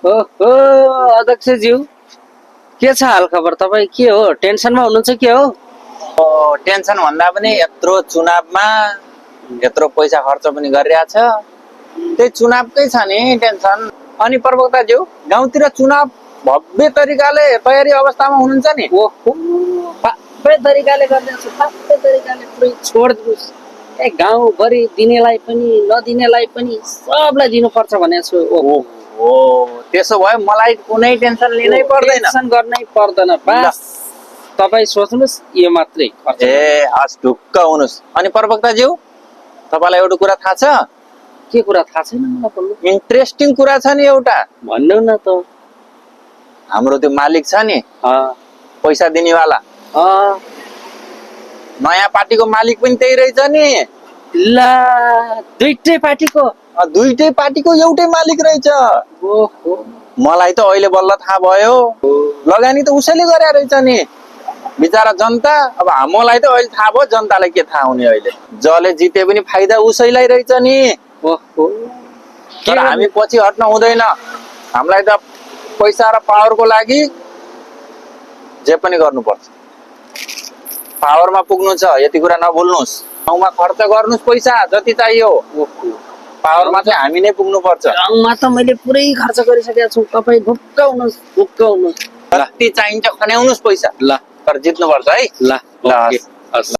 ओहो अध्यक्षज्यू, के छ हाल खबर? तपाईँ के हो, टेन्सनमा हुनुहुन्छ के हो? टेन्सन भन्दा पनि यत्रो चुनावमा यत्रो पैसा खर्च पनि गरिरहेछ, त्यही चुनावकै छ नि टेन्सन। अनि प्रवक्ताज्यू, गाउँतिर चुनाव भव्य तरिकाले तयारी अवस्थामा हुनुहुन्छ नि? ओहो भव्य तरिकाले गर्दैछु, भव्य तरिकाले पुरै छोडिदिनुहोस्। ए गाउँभरि दिनेलाई पनि नदिनेलाई पनि सबलाई दिनुपर्छ भनेको छु। ओहो हो, त्यसो भए मलाई कुनै टेन्सन लिनै पर्दैन, टेन्सन गर्नै पर्दैन। बस तपाईँ सोच्नुहोस् यो मात्रै खर्च। ए हस्, ढुक्क हुनुहोस्। अनि प्रवक्ताज्यू, तपाईँलाई एउटा कुरा थाहा छ? के कुरा थाहा छैन मलाई? भन्नु, इन्ट्रेस्टिङ कुरा छ नि एउटा। भन्नु न त। हाम्रो त्यो मालिक छ नि, अँ पैसा दिनेवाला, अँ नयाँ पार्टीको मालिक पनि त्यही रहेछ नि। ला, दुईटै पार्टीको? दुईटै पार्टीको एउटै मालिक रहेछ। ओहो, मलाई त अहिले बल्ल थाहा भयो। लगानी त उसैले गरे रहेछ नि, बिचरा जनता। अब मलाई त अहिले थाहा भयो, जनतालाई के थाहा हुने? अहिले जसले जिते पनि फाइदा उसैलाई रहेछ नि। ओहो, तर हामी पछि हट्न हुँदैन। हामीलाई त पैसा र पावरको लागि जे पनि गर्नुपर्छ। पावरमा पुग्नु छ, यति कुरा नभुल्नुहोस्। गाउँमा खर्च गर्नुहोस् पैसा जति चाहियो, पावरमा चाहिँ हामी नै पुग्नुपर्छ। गाउँमा त मैले पुरै खर्च गरिसकेको छु। तपाईँ ढुक्क हुनुहोस्, ढुक्क हुनुहोस्। जति चाहिन्छ खन्याउनुहोस् पैसा, ल तर जित्नुपर्छ है। ल, ल, ओके, हस्।